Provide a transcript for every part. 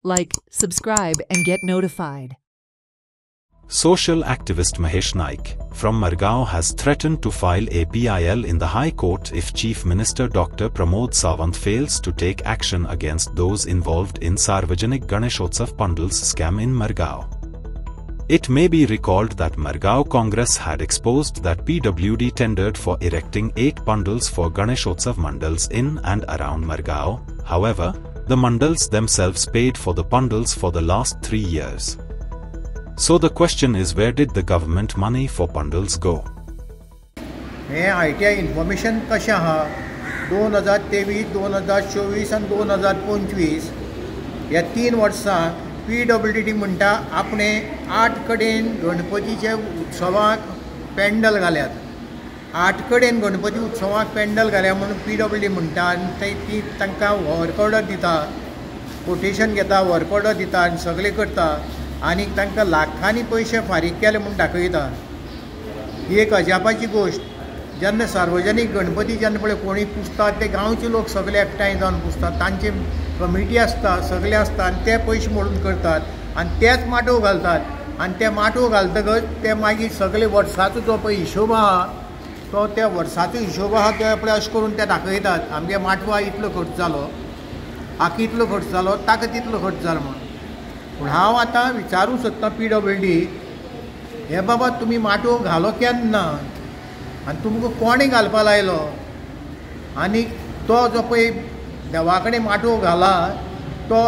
like, subscribe and get notified. Social activist Mahesh Naik from Margao has threatened to file a PIL in the High Court if Chief Minister Dr. Pramod Sawant fails to take action against those involved in Sarvajanik Ganeshotsav Pandals scam in Margao. It may be recalled that Margao Congress had exposed that PWD tendered for erecting 8 pandals for Ganeshotsav Mandals in and around Margao. However, the Mandals themselves paid for the pandals for the last 3 years. So the question is, where did the government money for pandals go? हे ITI information कशें आहा 2023, 2024 आनी 2025 ह्या 3 वर्सां PWD म्हणटा आपणे 8 कडेन गणपतीचे उत्सवाक पेंडल घाल्यात. 8 कडेन गणपती उत्सवाक पेंडल घाल्या म्हणून PWD म्हणटा आनी ती तांकां वर्क ऑर्डर दिता, कोटेशन घेता, वर्क ऑर्डर दिता आनी सगळें करता आनी तांकां लाखांनी पयशे फारीक केले म्हूण दाखयता. ही एक अजापाची गोश्ट. जेन्ना सार्वजनीक गणपती जेन्ना पळय कोणी पुजतात ते गांवचे लोक सगळे एकठांय जावन पुजतात, तांचे कमिटी आसता, सगळे आसता आनी ते पयशे मोडून करतात आनी तेच माटोव घालतात आनी ते माटोव घालतकच ते मागीर सगळे वर्साचो जो पळय हिशोब आहा तो त्या वर्साचो हिशोब आहा ते पळय अशें करून ते दाखयतात. आमगे माटवा इतलो खर्च जालो, हाका इतलो खर्च जालो, ताका तितलो खर्च जालो म्हणून. पूण हांव आतां विचारूंक सोदतां PWD, हे बाबा तुमी माटोव घालो केन्ना आनी तुमकां कोणें घालपा लायलो आनी तो जो पळय देवा कडेन माटोव घाला तो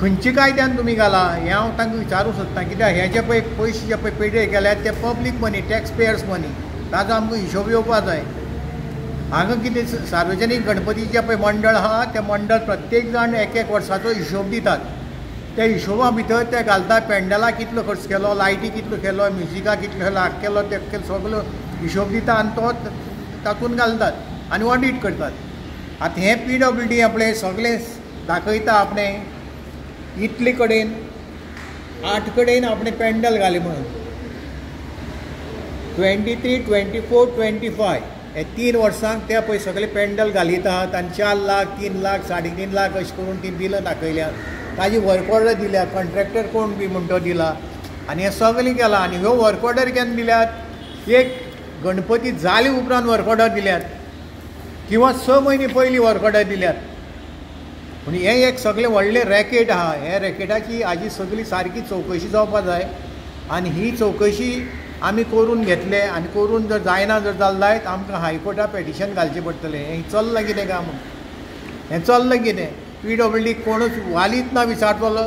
खंयच्या कायद्यान तुमी घाला हें हांव तांकां विचारूंक सोदतां. कित्याक हे जे पळय पयशे जे पळय पेडे केल्यात ते पब्लीक मनी, टॅक्स पेयर्स मनी, ताजो आमकां हिशोब येवपा जाय. हांगा कितें सार्वजनीक गणपतीचें पळय मंडळ आहा ते मंडळ प्रत्येक जाण एक वर्साचो हिशोब दितात. त्या हिशोबा भितर ते घालतात पेंडलाक कितलो खर्च केलो, लायटी कितलो केलो, म्युजिकाक कितलो केलो, हाका केलो ते सगळो हिशोब दिता आनी तो तातूंत घालतात आनी ऑडिट करतात. आतां हें PWD आपणें सगळें दाखयता आपणें इतले कडेन 8 कडेन आपणें पेंडल घाले म्हणून 23, 24, 25 हे 3 वर्सांक ते पळय सगळे पेंडल घालितात आनी 4 लाख, 3 लाख, 3.5 लाख अशें करून ती बिलां दाखयल्यात. ताजी वर्क ऑर्डर दिल्या, कॉन्ट्रॅक्टर कोण बी म्हणटो दिला आनी हें सगळें केलां. आनी ह्यो वर्क ऑर्डर केन्ना दिल्यात? एक गणपती जाले उपरांत वर्क ऑर्डर दिल्यात किंवा 6 म्हयने पयलीं वर्क ऑर्डर दिल्यात. पूण हें एक सगळें व्हडलें रॅकेट आहा. हे रॅकेटाची हाजी सगळी सारकी चवकशी जावपा जाय आनी ही चवकशी आमी करून घेतले आनी करून जर जायना जर जालें जायत आमकां हायकोर्टाक पेटिशन घालचें पडटलें. हें चल्लां कितें काय म्हूण? हें चल्लां कितें? PWD कोणूच वालीच ना विचारतलो.